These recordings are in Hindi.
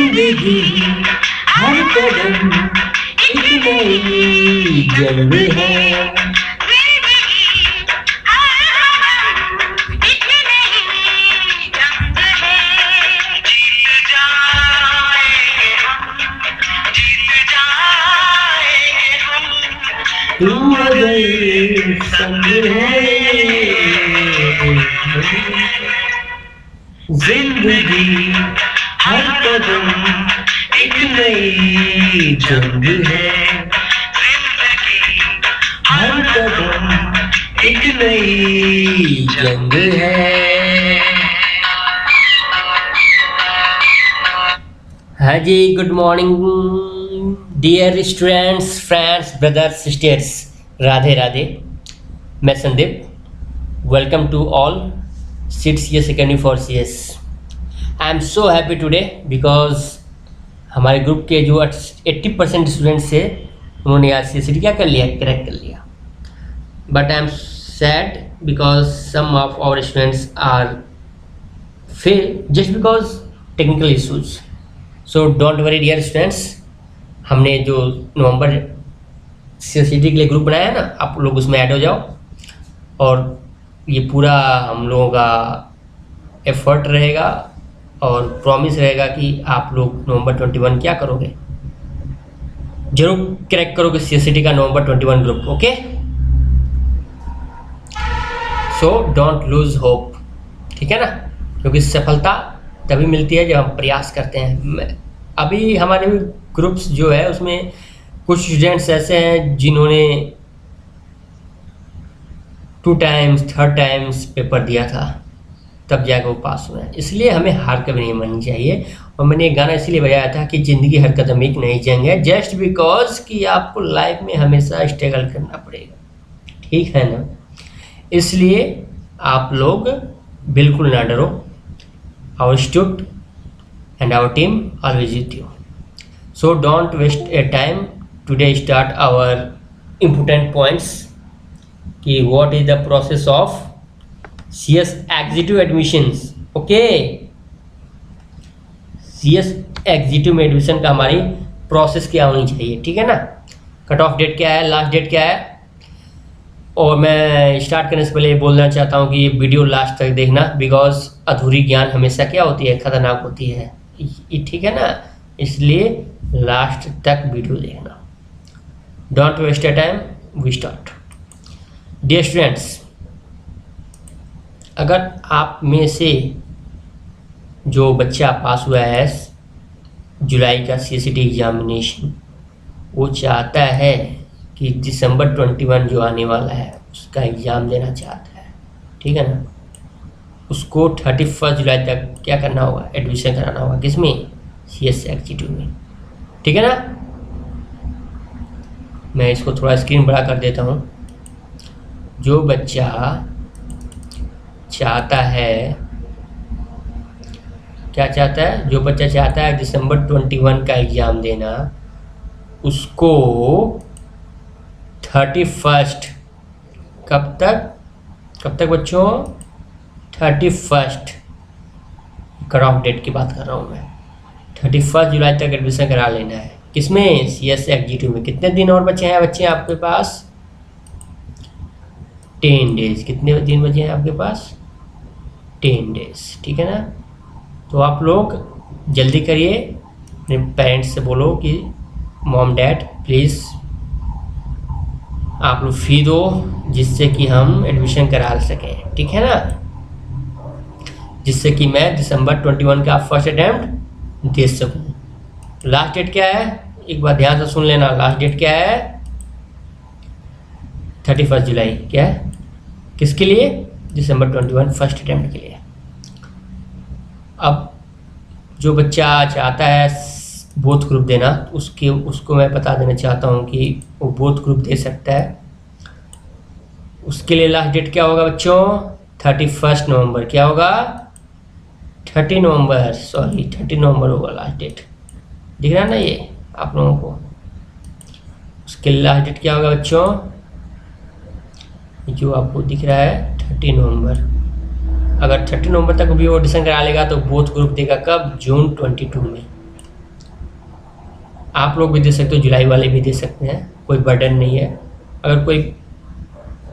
जिंदगी हर कदम एक नई जंग है। तुम अगर संग है, जिंदगी हर कदम एक नई जंग है। हर कदम एक नई जंग है। हाँ जी, good morning dear students, friends, brothers, sisters, Radhe Radhe. मैं Sandeep, welcome to all seat CS academy for CS। I am so happy today because हमारे ग्रुप के जो 80% स्टूडेंट्स थे उन्होंने आज CSCT क्या कर लिया, क्रैक कर लिया। But I am sad because some of our students are fail just because technical issues. So don't worry dear students, हमने जो नवंबर CSCT के लिए ग्रुप बनाया है ना, आप लोग उसमें ऐड हो जाओ और ये पूरा हम लोगों का एफर्ट रहेगा और प्रॉमिस रहेगा कि आप लोग नवंबर 21 क्या करोगे, जरूर क्रैक करोगे CSCT का नवंबर 21 group. Okay, so don't lose hope, ठीक है ना, क्योंकि सफलता तभी मिलती है जब हम प्रयास करते हैं। अभी हमारे ग्रुप्स जो है उसमें कुछ स्टूडेंट्स ऐसे हैं जिन्होंने 2 टाइम्स 3 टाइम्स पेपर दिया था, तब जाकर वो पास हुए हैं। इसलिए हमें हार कभी नहीं माननी चाहिए। और मैंने एक गाना इसलिए बजाया था कि ज़िंदगी हर कदम एक नई जंग है, जस्ट बिकॉज कि आपको लाइफ में हमेशा स्ट्रगल करना पड़ेगा, ठीक है ना। इसलिए आप लोग बिल्कुल ना डरो। Our institute and our team always with you, so don't waste a time. Today start our important points कि what is the process of CS executive admissions. Okay, CS executive में एडमिशन का हमारी प्रोसेस क्या होनी चाहिए, ठीक है ना। कट ऑफ डेट क्या है, लास्ट डेट क्या है। और मैं स्टार्ट करने से पहले बोलना चाहता हूँ कि ये वीडियो लास्ट तक देखना, बिकॉज अधूरी ज्ञान हमेशा क्या होती है, खतरनाक होती है, ठीक है ना। इसलिए लास्ट तक वीडियो देखना। Don't waste a time, we start. Dear students, अगर आप में से जो बच्चा पास हुआ है जुलाई का CSCT एग्जामिनेशन, वो चाहता है कि दिसंबर 21 जो आने वाला है उसका एग्ज़ाम देना चाहता है, ठीक है ना, उसको 31 जुलाई तक क्या करना होगा, एडमिशन कराना होगा। किसमें? CS एग्जीक्यूटिव में, ठीक है ना। मैं इसको थोड़ा स्क्रीन बड़ा कर देता हूँ। जो बच्चा चाहता है, क्या चाहता है, जो बच्चा चाहता है दिसंबर 21 का एग्ज़ाम देना, उसको 31 कब तक बच्चों, 31 कट ऑफ डेट की बात कर रहा हूँ मैं, 31 जुलाई तक एडमिशन करा लेना है। किसमें? CS एग्जीक्यूटिव में। कितने दिन और बचे हैं बच्चे आपके पास? 10 डेज। कितने दिन बचे हैं आपके पास? 10 डेज, ठीक है ना। तो आप लोग जल्दी करिए, अपने पेरेंट्स से बोलो कि मॉम डैड प्लीज़ आप लोग फी दो, जिससे कि हम एडमिशन करा सकें, ठीक है ना, जिससे कि मैं दिसंबर 21 का फर्स्ट अटैम्प्ट दे सकूं। लास्ट डेट क्या है, एक बार ध्यान से सुन लेना। लास्ट डेट क्या है? 31 जुलाई। क्या है? किसके लिए? दिसंबर 21 फर्स्ट अटैम्प्ट के लिए। अब जो बच्चा चाहता है बोथ ग्रुप देना, उसको मैं बता देना चाहता हूँ कि वो बोथ ग्रुप दे सकता है। उसके लिए लास्ट डेट क्या होगा बच्चों? 31 नवंबर। क्या होगा? 30 नवंबर होगा लास्ट डेट। दिख रहा है ना ये आप लोगों को? उसके लास्ट डेट क्या होगा बच्चों? जो आपको दिख रहा है 30 नवंबर। अगर 30 नवंबर तक भी वो ऑडिशन करा लेगा तो बोथ ग्रुप देगा कब? जून 22 में। आप लोग भी दे सकते हो, जुलाई वाले भी दे सकते हैं, कोई बर्डन नहीं है। अगर कोई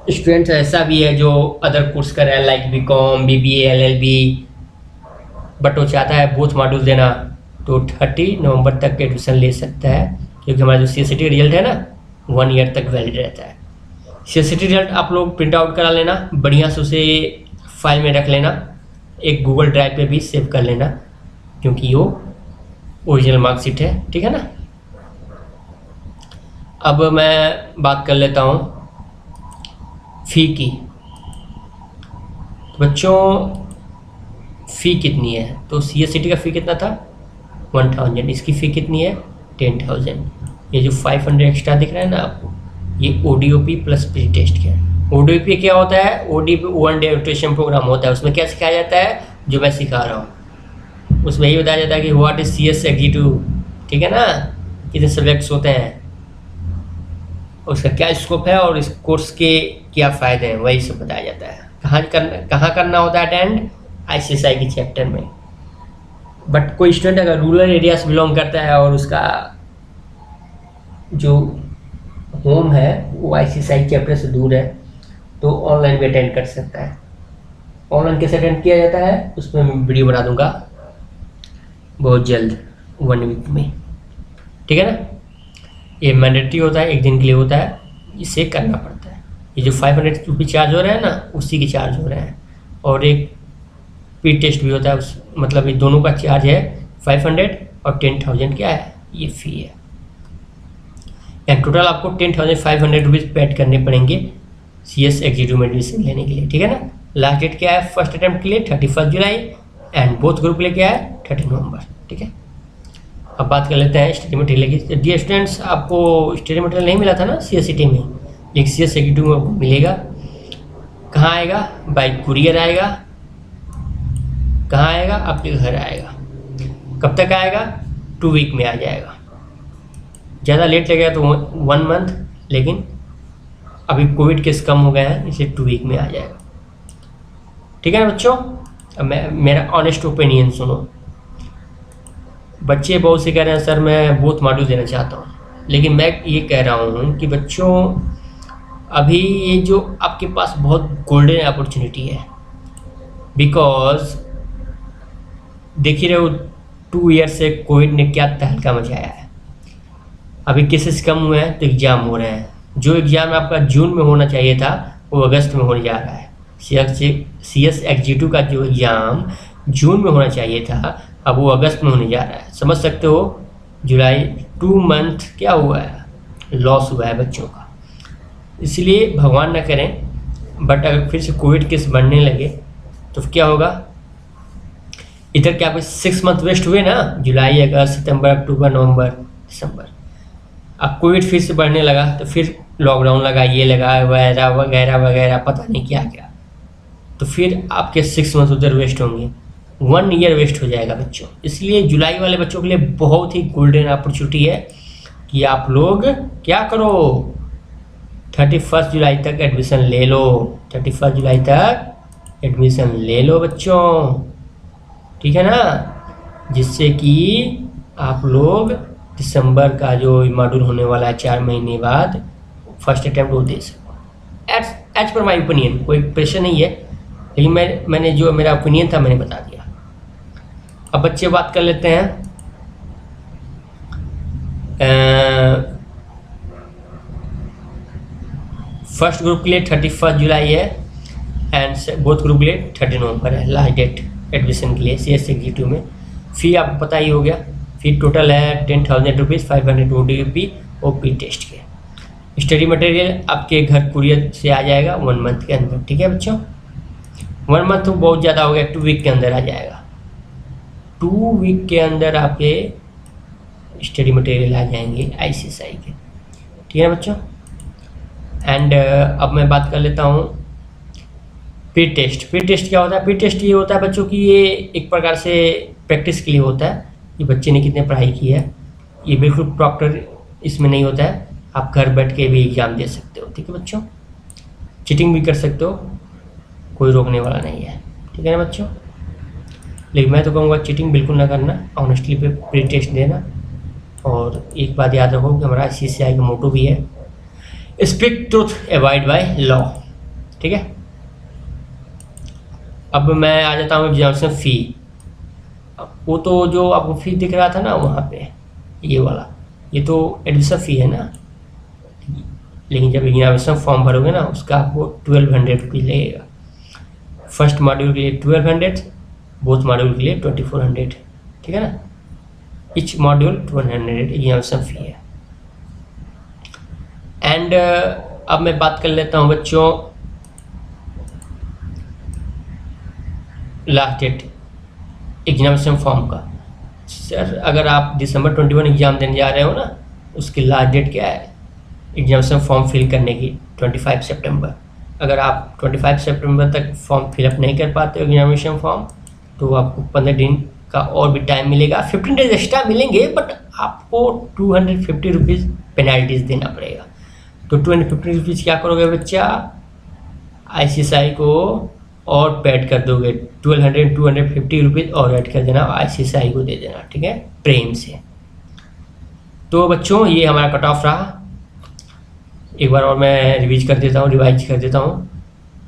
स्टूडेंट ऐसा भी है जो अदर कोर्स कर रहा है like BCom, BBA, LLB, but वो चाहता है बोथ मॉड्यूल देना, तो 30 नवंबर तक एडमिशन ले सकता है, क्योंकि हमारा जो सीएसईटी रिजल्ट है ना 1 ईयर तक वैलिड रहता है। सीएसईटी रिजल्ट आप लोग प्रिंट आउट करा लेना, बढ़िया से उसे फाइल में रख लेना, एक गूगल ड्राइव पे भी सेव कर लेना, क्योंकि वो ओरिजिनल मार्कशीट है, ठीक है ना। अब मैं बात कर लेता हूँ फ़ी की। तो बच्चों फ़ी कितनी है, तो सीएसईटी का फ़ी कितना था 1000, इसकी फ़ी कितनी है 10,000। ये जो 500 एक्स्ट्रा दिख रहा है ना आपको, ये ओडीओपी प्लस प्री टेस्ट का है। ओडीओपी क्या होता है, ओडीपी 1 डे न्यूट्रिशन प्रोग्राम होता है। उसमें क्या सिखाया जाता है, जो मैं सिखा रहा हूँ उसमें यही बताया जाता है कि व्हाट इज CS एग्जीक्यूटिव, ठीक है ना, कितने सब्जेक्ट्स होते हैं, उसका क्या स्कोप है और इस कोर्स के क्या फ़ायदे हैं, वही सब बताया जाता है। कहाँ करना होता है अटेंड, ICSI के चैप्टर में। बट कोई स्टूडेंट अगर रूरल एरिया से बिलोंग करता है और उसका जो होम है वो ICSI चैप्टर से दूर है, तो ऑनलाइन भी अटेंड कर सकता है। ऑनलाइन कैसे अटेंड किया जाता है उसमें मैं वीडियो बना दूंगा बहुत जल्द, 1 वीक में, ठीक है ना। ये मैंडेटरी होता है, 1 दिन के लिए होता है, इसे करना पड़ता है। ये जो 500 रुपये चार्ज हो रहा है ना, उसी के चार्ज हो रहे हैं। और एक प्री टेस्ट भी होता है, उस मतलब ये दोनों का चार्ज है 500 और 10,000 क्या है, ये फ़ी है। एंड टोटल आपको 10,500 रुपीज़ पेड करने पड़ेंगे CS एग्जीक्यूटिव में एडमिशन लेने के लिए, ठीक है ना। लास्ट डेट क्या है फर्स्ट अटैम्प्ट के लिए 31 जुलाई एंड बोथ ग्रुप के लिए क्या है 30 नवंबर, ठीक है। अब बात कर लेते हैं स्टडी मटेरियल की। डियर स्टूडेंट्स, आपको स्टडी मटेरियल नहीं मिला था ना सीएसईटी में, लेकिन CS एग्जीक्यूटिव में मिलेगा। कहाँ आएगा, बाय कुरियर आएगा। कहाँ आएगा, आपके घर आएगा। कब तक आएगा, 2 वीक में आ जाएगा। ज़्यादा लेट लगेगा तो 1 मंथ, लेकिन अभी कोविड केस कम हो गए हैं इसलिए 2 वीक में आ जाएगा, ठीक है ना बच्चों। अब मेरा ऑनेस्ट ओपिनियन सुनो। बच्चे बहुत से कह रहे हैं सर मैं बोथ मॉड्यूल देना चाहता हूँ, लेकिन मैं ये कह रहा हूँ कि बच्चों अभी ये जो आपके पास बहुत गोल्डन अपॉर्चुनिटी है, बिकॉज देख ही रहे हो 2 ईयर से कोविड ने क्या तहलका मचाया है। अभी केसेस कम हुए हैं तो एग्ज़ाम हो रहे हैं। जो एग्ज़ाम आपका जून में होना चाहिए था वो अगस्त में होने जा रहा है। CS एग्जीक्यूटिव का जो एग्ज़ाम जून में होना चाहिए था अब वो अगस्त में होने जा रहा है। समझ सकते हो, जुलाई 2 मंथ क्या हुआ है, लॉस हुआ है बच्चों का। इसलिए भगवान न करें, बट अगर फिर से कोविड केस बढ़ने लगे तो क्या होगा। इधर क्या आपके 6 मंथ वेस्ट हुए ना, जुलाई, अगस्त, सितंबर, अक्टूबर, नवंबर, दिसंबर। अब कोविड फिर से बढ़ने लगा तो फिर लॉकडाउन लगा, ये लगा, वगैरह वगैरह वगैरह, पता नहीं क्या क्या, तो फिर आपके 6 मंथ उधर वेस्ट होंगे, 1 ईयर वेस्ट हो जाएगा बच्चों। इसलिए जुलाई वाले बच्चों के लिए बहुत ही गोल्डन अपॉर्चुनिटी है कि आप लोग क्या करो, 31 जुलाई तक एडमिशन ले लो। 31 जुलाई तक एडमिशन ले लो बच्चों, ठीक है ना, जिससे कि आप लोग दिसंबर का जो मॉड्यूल होने वाला है 4 महीने बाद, फर्स्ट अटैम्प्ट वो दे सको। एज पर माई ओपिनियन, कोई प्रेशर नहीं है, लेकिन मैंने जो मेरा ओपिनियन था मैंने बता दिया। अब बच्चे बात कर लेते हैं फर्स्ट ग्रुप के लिए 31 जुलाई है एंड बोथ ग्रुप के लिए 30 नवंबर है लास्ट डेट एडमिशन के लिए CS एग्जीक्यूटिव में। फ़ी आपको पता ही हो गया, फ़ी टोटल है 10,000 रुपीज़, 500 ODP और प्री टेस्ट के। स्टडी मटेरियल आपके घर कुरियर से आ जाएगा 1 मंथ के अंदर, ठीक है बच्चों। 1 मंथ तो बहुत ज़्यादा हो गया, 2 वीक के अंदर आ जाएगा। 2 वीक के अंदर आपके स्टडी मटेरियल आ जाएंगे ICSI के, ठीक है बच्चों। एंड अब मैं बात कर लेता हूँ प्री टेस्ट। प्री टेस्ट क्या होता है, प्री टेस्ट ये होता है बच्चों की, ये एक प्रकार से प्रैक्टिस के लिए होता है कि बच्चे ने कितने पढ़ाई की है। ये बिल्कुल प्रॉक्टर इसमें नहीं होता है, आप घर बैठ के भी एग्ज़ाम दे सकते हो, ठीक है बच्चों। चीटिंग भी कर सकते हो, कोई रोकने वाला नहीं है, ठीक है ना बच्चों। लेकिन मैं तो कहूँगा चीटिंग बिल्कुल ना करना, ऑनेस्टली पे प्री टेस्ट देना और एक बात याद रखो कि हमारा ICSI का मोटो भी है, speak truth avoid by law. ठीक है, अब मैं आ जाता हूँ एग्जामिनेशन फ़ी। वो तो जो आपको फी दिख रहा था ना वहाँ पे, ये वाला, ये तो एडमिशन फ़ी है ना, लेकिन जब एग्जामिनेशन फॉर्म भरोगे ना उसका आपको 1200 रुपीज़ लगेगा। फर्स्ट मॉड्यूल के लिए 1200, बोथ मॉड्यूल के लिए 2400। ठीक है ना, इच मॉड्यूल 1200 एग्जामिनेशन फ़ी है। एंड अब मैं बात कर लेता हूँ बच्चों लास्ट डेट एग्जामिनेशन फॉर्म का। सर अगर आप दिसंबर 21 एग्ज़ाम देने जा रहे हो ना, उसकी लास्ट डेट क्या है एग्जामिनेशन फॉर्म फिल करने की? 25 सितंबर। अगर आप 25 सितंबर तक फॉर्म फिलअप नहीं कर पाते हो एग्जामिनेशन फॉर्म, तो आपको 15 दिन का और भी टाइम मिलेगा, 15 डेज एक्स्ट्रा मिलेंगे, बट आपको 250 रुपीज़ पेनल्टीज देना पड़ेगा। तो 250 रुपीज़ क्या करोगे बच्चा, ICSI को और पेड कर दोगे, 250 रुपीज़ और ऐड कर देना, ICSI को दे देना। ठीक है, प्रेम से। तो बच्चों ये हमारा कट ऑफ रहा। एक बार और मैं रिवाइज कर देता हूँ।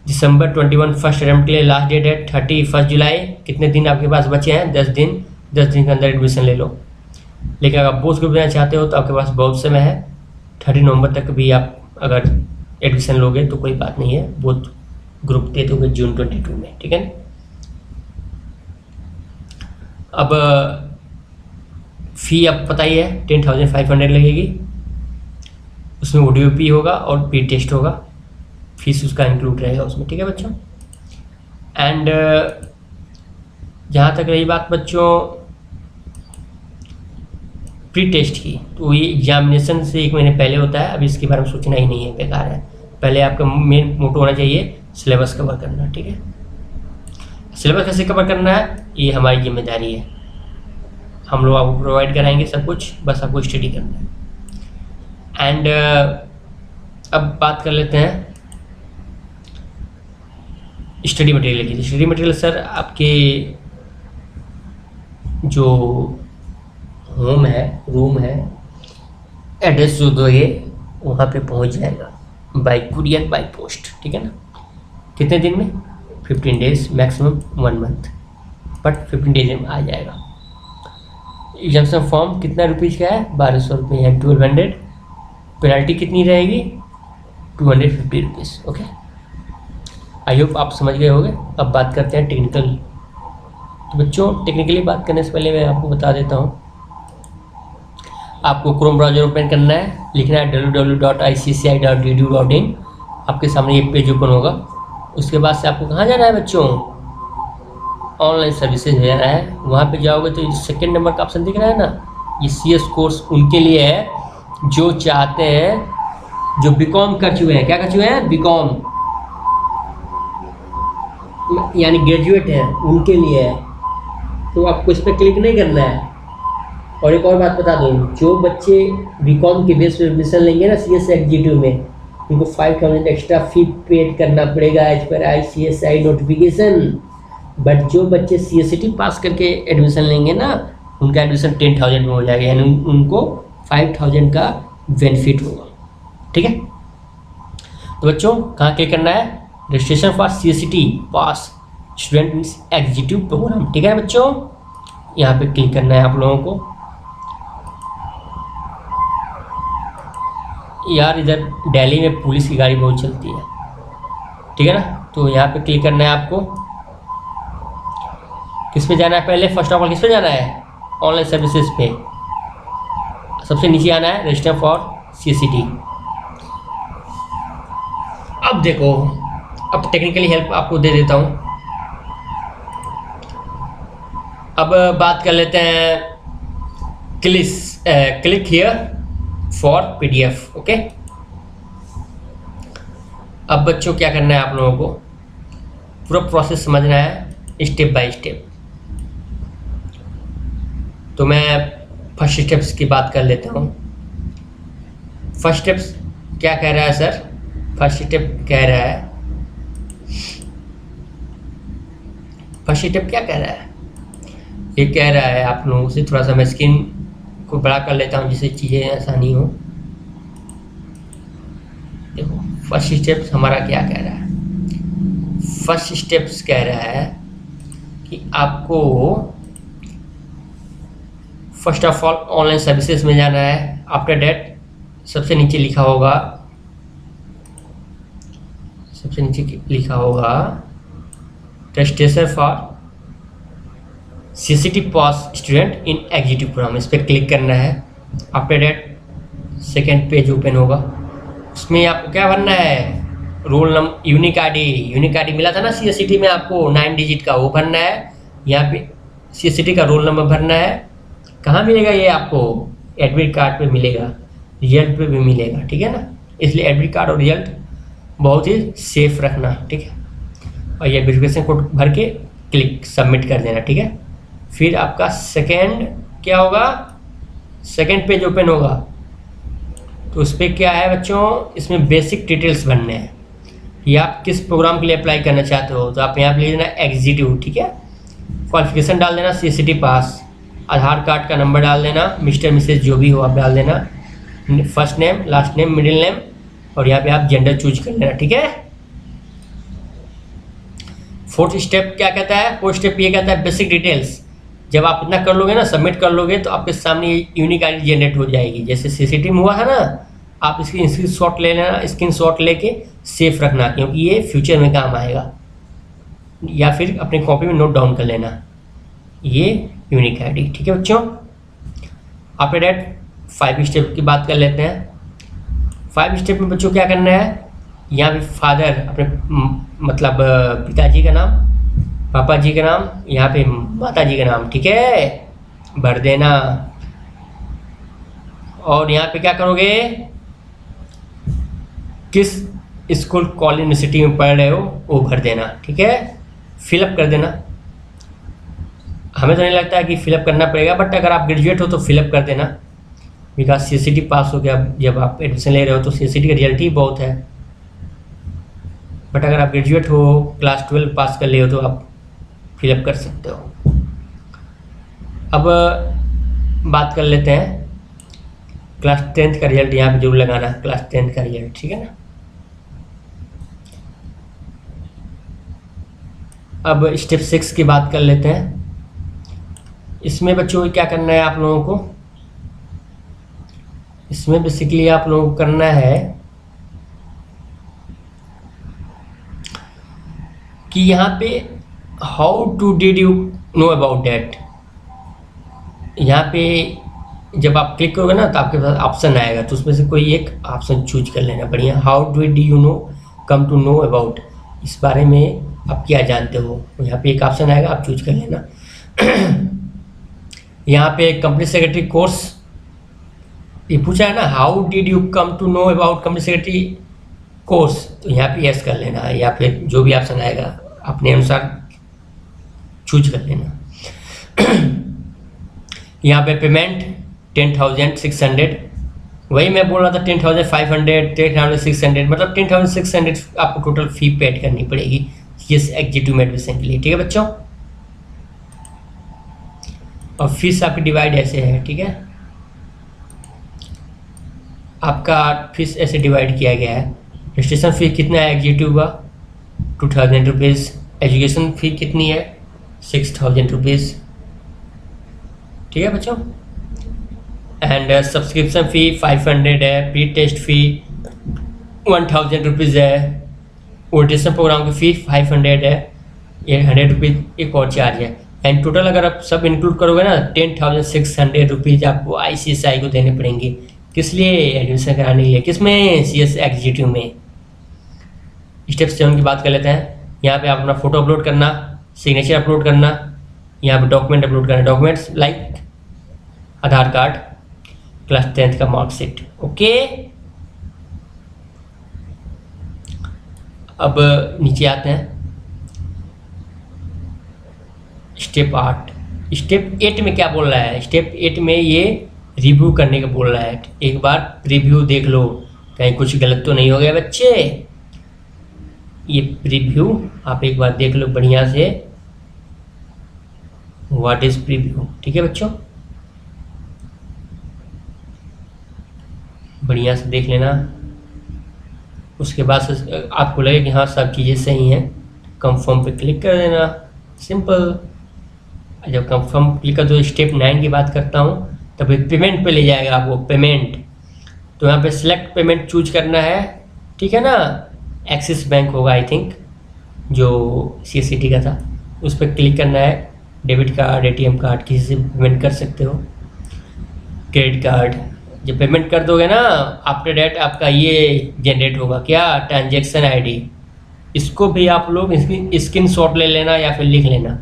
दिसंबर 21 फर्स्ट अटेम्प्ट के लिए लास्ट डेट है 31 जुलाई। कितने दिन आपके पास बचे हैं? 10 दिन। 10 दिन के अंदर एडमिशन ले लो। लेकिन अगर पोस्ट ग्रुप देना चाहते हो तो आपके पास बहुत समय है, 30 नवंबर तक भी आप अगर एडमिशन लोगे तो कोई बात नहीं है, बहुत ग्रुप दे दोगे जून 22 में। ठीक है, अब फ़ी आपको पता ही है 10,500 लगेगी। उसमें ODOP होगा और प्री टेस्ट होगा, फीस उसका इंक्लूड रहेगा उसमें। ठीक है बच्चों, एंड जहाँ तक रही बात बच्चों प्री टेस्ट की, तो ये एग्जामिनेशन से 1 महीने पहले होता है। अब इसके बारे में सोचना ही नहीं है, बेकार है। पहले आपका मेन मोटो होना चाहिए सिलेबस कवर करना। ठीक है, सिलेबस कैसे कवर करना है ये हमारी जिम्मेदारी है, हम लोग आपको प्रोवाइड कराएंगे सब कुछ, बस आपको स्टडी करना है। एंड अब बात कर लेते हैं स्टडी मटेरियल की। स्टडी मटेरियल सर आपके जो होम है, रूम है, एड्रेस जो दोगे वहाँ पे पहुँच जाएगा बाय कुरियर, बाय पोस्ट। ठीक है ना, कितने दिन में? 15 days, maximum 1 month, but 15 days में आ जाएगा। एग्जामिनेशन फॉर्म कितना रुपीज़ का है? 1200 रुपये है, 1200। पेनल्टी कितनी रहेगी? 250 रुपीज़। ओके, आई होप आप समझ गए होंगे। अब बात करते हैं टेक्निकल। तो बच्चों टेक्निकली बात करने से पहले मैं आपको बता देता हूँ, आपको क्रोम ब्राउज़र ओपन करना है, लिखना है www.icci.edu.in। आपके सामने ये पेज ओपन होगा। उसके बाद से आपको कहाँ जाना है बच्चों? ऑनलाइन सर्विसेज में जाना है। वहाँ पे जाओगे तो सेकंड नंबर का ऑप्शन दिख रहा है ना, ये CS कोर्स उनके लिए है जो चाहते हैं, जो BCom कर चुके हैं। क्या कर चुके हैं? BCom यानी ग्रेजुएट हैं, उनके लिए है। तो आपको इस पर क्लिक नहीं करना है। और एक और बात बता दूँ, जो बच्चे BCom के बेस पर एडमिशन लेंगे ना CS एग्जीक्यूटिव में, उनको 5,000 एक्स्ट्रा फी पेड करना पड़ेगा as per ICSI notification. But जो बच्चे CSCT पास करके एडमिशन लेंगे ना, उनका एडमिशन 10,000 में हो जाएगा, यानी उनको 5,000 का बेनिफिट होगा। ठीक है, तो बच्चों कहाँ क्लिक करना है? Registration for CSCT pass student executive programme. ठीक है बच्चों, यहाँ पे क्लिक करना है आप लोगों को। यार इधर दिल्ली में पुलिस की गाड़ी बहुत चलती है, ठीक है ना, तो यहाँ पे क्लिक करना है आपको। किस पे जाना है? पहले फर्स्ट ऑफ ऑल किस पे जाना है? ऑनलाइन सर्विसेज पे। सबसे नीचे आना है रजिस्टर फॉर CSCT। अब देखो, अब टेक्निकली हेल्प आपको दे देता हूँ। अब बात कर लेते हैं click here for PDF। Okay, अब बच्चों क्या करना है आप लोगों को? पूरा प्रोसेस समझना है स्टेप बाय स्टेप। तो मैं फर्स्ट स्टेप्स की बात कर लेता हूँ। फर्स्ट स्टेप्स क्या कह रहा है सर? फर्स्ट स्टेप कह रहा है, फर्स्ट स्टेप क्या कह रहा है? ये कह रहा है आप लोगों से, थोड़ा सा मैं स्क्रीन को बड़ा कर लेता हूँ जिससे चीज़ें आसानी हो। देखो फर्स्ट स्टेप्स हमारा क्या कह रहा है। फर्स्ट स्टेप्स कह रहा है कि आपको first of all online services में जाना है। आफ्टर डेट सबसे नीचे लिखा होगा, registration for CCT pass student in executive programme, इस पर क्लिक करना है। After that second page open होगा, उसमें आपको क्या भरना है, रोल नंबर, यूनिक आईडी मिला था ना सीएससीटी में आपको 9 डिजिट का, वो भरना है। यहाँ पे सीएससीटी का रोल नंबर भरना है। कहाँ मिलेगा ये आपको, एडमिट कार्ड पे मिलेगा, रिजल्ट पे भी मिलेगा, ठीक है ना। इसलिए एडमिट कार्ड और रिजल्ट बहुत ही सेफ रखना, ठीक है। और ये वेरिफिकेशन कोड भर के क्लिक सबमिट कर देना, ठीक है। फिर आपका सेकेंड क्या होगा, सेकेंड पेज ओपन होगा। तो उस पर क्या है बच्चों, इसमें बेसिक डिटेल्स भरने हैं कि आप किस प्रोग्राम के लिए अप्लाई करना चाहते हो। तो आप यहाँ पे लिख देना एग्जीक्यूटिव, ठीक है। क्वालिफिकेशन डाल देना सीसीटी पास, आधार कार्ड का नंबर डाल देना, मिस्टर मिसेज जो भी हो आप डाल देना, first name, last name, middle name, और यहाँ पे आप जेंडर चूज कर लेना, ठीक है। फोर्थ स्टेप क्या कहता है, फोर्थ स्टेप ये कहता है बेसिक डिटेल्स। जब आप इतना कर लोगे ना, सबमिट कर लोगे, तो आपके सामने यूनिक आईडी जनरेट हो जाएगी, जैसे सीसीटी में हुआ है ना। आप इसकी स्क्रीनशॉट ले लेना, स्क्रीनशॉट लेके सेफ रखना, क्योंकि ये फ्यूचर में काम आएगा, या फिर अपने कॉपी में नोट डाउन कर लेना, ये यूनिक आईडी, ठीक है बच्चों। आफ्टर डेट 5 स्टेप की बात कर लेते हैं। 5 स्टेप में बच्चों क्या करना है, यहाँ पे फादर अपने मतलब पिताजी का नाम, पापा जी का नाम, यहाँ पे माता जी का नाम, ठीक है, भर देना। और यहाँ पे क्या करोगे, किस स्कूल कॉलेज यूनिवर्सिटी में पढ़ रहे हो वो भर देना, ठीक है, फिलअप कर देना। हमें तो नहीं लगता है कि फिलअप करना पड़ेगा, बट अगर आप ग्रेजुएट हो तो फिलअप कर देना, बिकॉज सीसीटी पास हो गया। जब आप एडमिशन ले रहे हो तो सीसीटी का रिजल्ट ही बहुत है, बट अगर आप ग्रेजुएट हो, क्लास 12 पास कर लिए हो, तो आप फिलअप कर सकते हो। अब बात कर लेते हैं क्लास 10th का रिजल्ट, यहाँ पे जरूर लगाना क्लास 10th का रिजल्ट, ठीक है ना। अब स्टेप 6 की बात कर लेते हैं। इसमें बच्चों क्या करना है आप लोगों को, इसमें बेसिकली आप लोगों को करना है कि यहाँ पे how to did you know about that. यहाँ पे जब आप क्लिक करोगे ना, तो आपके पास ऑप्शन आएगा, तो उसमें से कोई एक ऑप्शन चूज कर लेना बढ़िया। How did you know, come to know about, इस बारे में आप क्या जानते हो। यहाँ पे एक ऑप्शन आएगा, आप चूज कर लेना। यहाँ पे कंपनी सेक्रेटरी कोर्स ये पूछा है ना, how did you come to know about company secretary course, तो यहाँ पे यस कर लेना, या फिर जो भी ऑप्शन आएगा अपने अनुसार चूज कर लेना। यहाँ पे पेमेंट 10,600, वही मैं बोल रहा था 10,500, 10,600, मतलब 10,600 आपको टोटल फी पेड करनी पड़ेगी यस एग्जीक्यूटिव में एडमिशन के लिए, ठीक है बच्चों। और फीस आपकी डिवाइड ऐसे है, ठीक है, आपका फीस ऐसे डिवाइड किया गया है। रजिस्ट्रेशन फी कितना है एग्जीक्यूटिव का, 2,000 रुपीज़। एजुकेशन फी कितनी है, 6,000 रुपीज़, ठीक है बच्चों। एंड सब्सक्रिप्शन फ़ी 500 है, प्री टेस्ट फ़ी 1,000 रुपीज़ है, ओरिएंटेशन प्रोग्राम की फ़ी 500 है, ये 100 रुपीज़ एक और चार्ज है। एंड टोटल अगर आप सब इंक्लूड करोगे ना, 10,600 रुपीज़ आपको ICSI को देने पड़ेंगे। किस लिए, एडमिशन कराने के लिए, किस में, CS एग्जीक्यूटिव में। स्टेप 7 की बात कर लेते हैं। यहाँ पे आप अपना फ़ोटो अपलोड करना, सिग्नेचर अपलोड करना, यहाँ पे डॉक्यूमेंट अपलोड करना, डॉक्यूमेंट्स लाइक आधार कार्ड, क्लास 10th का मार्कशीट, ओके। अब नीचे आते हैं, स्टेप 8। स्टेप 8 में क्या बोल रहा है, स्टेप 8 में ये रिव्यू करने का बोल रहा है। एक बार रिव्यू देख लो, कहीं कुछ गलत तो नहीं हो गया बच्चे। ये प्रीव्यू आप एक बार देख लो बढ़िया से, व्हाट इज प्रीव्यू, ठीक है बच्चों। बढ़िया से देख लेना। उसके बाद आपको लगे कि हाँ सब चीज़ें सही हैं, कंफर्म पे क्लिक कर देना, सिंपल। जब कंफर्म क्लिक कर दो, स्टेप 9 की बात करता हूँ, तब पेमेंट पे ले जाएगा आपको। पेमेंट तो यहाँ पे सिलेक्ट पेमेंट चूज करना है, ठीक है ना। एक्सिस बैंक होगा आई थिंक, जो CSCT का था, उस पर क्लिक करना है। डेबिट कार्ड, ATM कार्ड, किसी से पेमेंट कर सकते हो, क्रेडिट कार्ड। जब पेमेंट कर दोगे ना, आफ्टर डेट आपका ये जनरेट होगा क्या, ट्रांजेक्शन ID। इसको भी आप लोग स्क्रीनशॉट ले लेना या फिर लिख लेना।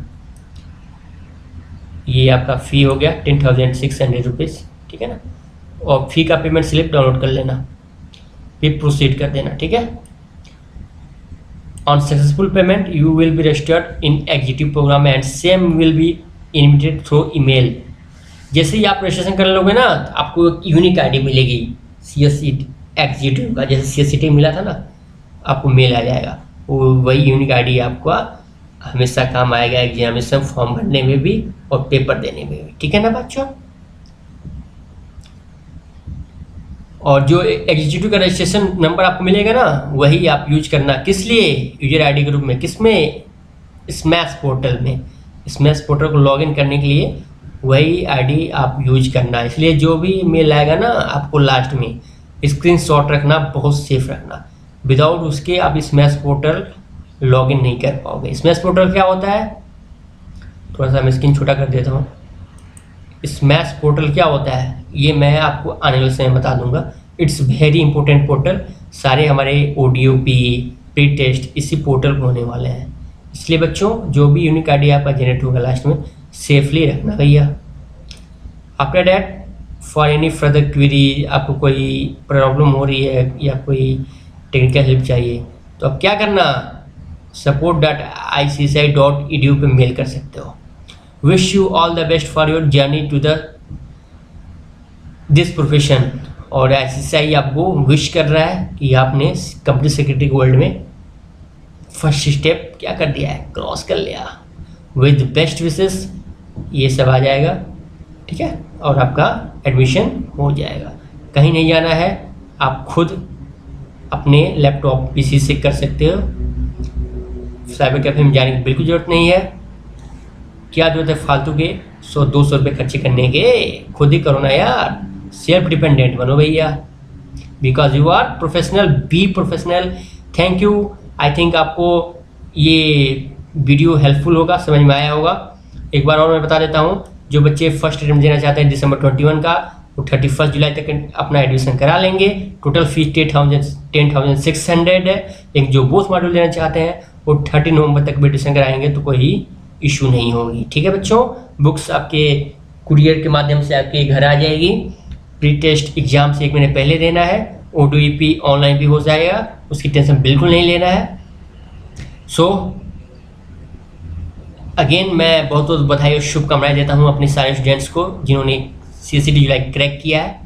ये आपका फ़ी हो गया 10,600 रुपीज़, ठीक है ना। और फ़ी का पेमेंट स्लिप डाउनलोड कर लेना, फिर प्रोसीड कर देना, ठीक है। On successful payment you will be registered in executive programme and same will be invited through email. जैसे ही आप रजिस्ट्रेशन कर लोगे ना, आपको एक यूनिक ID मिलेगी CSCT एग्जीक्यूटिव का, जैसे CSCT मिला था ना, आपको मेल आ जाएगा। वो वही यूनिक ID आपको हमेशा काम आएगा एग्जामिनेशन फॉर्म भरने में भी और पेपर देने में भी, ठीक है ना बच्चों। और जो एग्जीक्यूटिव का रजिस्ट्रेशन नंबर आपको मिलेगा ना, वही आप यूज करना। किस लिए, यूजर ID ग्रुप में, किसमें, स्मैश पोर्टल में। स्मैश पोर्टल को लॉगिन करने के लिए वही ID आप यूज करना। इसलिए जो भी मेल आएगा ना आपको, लास्ट में स्क्रीनशॉट रखना, बहुत सेफ रखना। विदाउट उसके आप स्मैश पोर्टल लॉगिन नहीं कर पाओगे। स्मैश पोर्टल क्या होता है, थोड़ा सा मैं स्क्रीन छोटा कर देता हूँ। स्मैश पोर्टल क्या होता है ये मैं आपको आने वाले समय बता दूंगा। It's very important portal. सारे हमारे ODOP प्री टेस्ट इसी पोर्टल पर होने वाले हैं। इसलिए बच्चों, जो भी यूनिक ID आपका जनरेट होगा लास्ट में, सेफली रखना भैया। After that for any further query, आपको कोई प्रॉब्लम हो रही है या कोई टेक्निकल हेल्प चाहिए, तो अब क्या करना, support.icci.edu पे मेल कर सकते हो। Wish you all the best for your journey to this profession. और ICCI आपको विश कर रहा है कि आपने कंपनी सेक्रेटरी वर्ल्ड में फर्स्ट स्टेप क्या कर दिया है, क्रॉस कर लिया। विद बेस्ट विशेस ये सब आ जाएगा, ठीक है। और आपका एडमिशन हो जाएगा। कहीं नहीं जाना है, आप खुद अपने लैपटॉप PC से कर सकते हो। साइबर कैफे में जाने की बिल्कुल ज़रूरत नहीं है। क्या जरूरत है फालतू के 100-200 रुपये खर्चे करने के, खुद ही करो ना यार। सेल्फ डिपेंडेंट बनो भैया, because you are professional, be professional. Thank you. I think आपको ये वीडियो हेल्पफुल होगा, समझ में आया होगा। एक बार और मैं बता देता हूँ, जो बच्चे फर्स्ट अटेम्प्ट देना चाहते हैं December 21 का, वो 31 जुलाई तक अपना एडमिशन करा लेंगे। टोटल फीस 10,600 है। लेकिन जो बोथ मॉड्यूल देना चाहते हैं वो 30 नवंबर तक भी एडमिशन कराएंगे, तो कोई इशू नहीं होगी, ठीक है बच्चों। बुक्स आपके कुरियर के माध्यम से आपके घर आ जाएगी। प्री टेस्ट एग्जाम से 1 महीने पहले देना है। ODOP ऑनलाइन भी हो जाएगा, उसकी टेंशन बिल्कुल नहीं लेना है। सो अगेन मैं बहुत बहुत बधाई और शुभकामनाएं देता हूं अपने सारे स्टूडेंट्स को जिन्होंने CSCT जुलाई क्रैक किया है,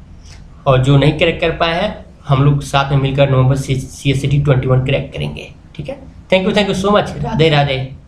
और जो नहीं क्रैक कर पाए हैं, हम लोग साथ में मिलकर नवंबर से CSCT 21 क्रैक करेंगे, ठीक है। Thank you so much. Radhe Radhe.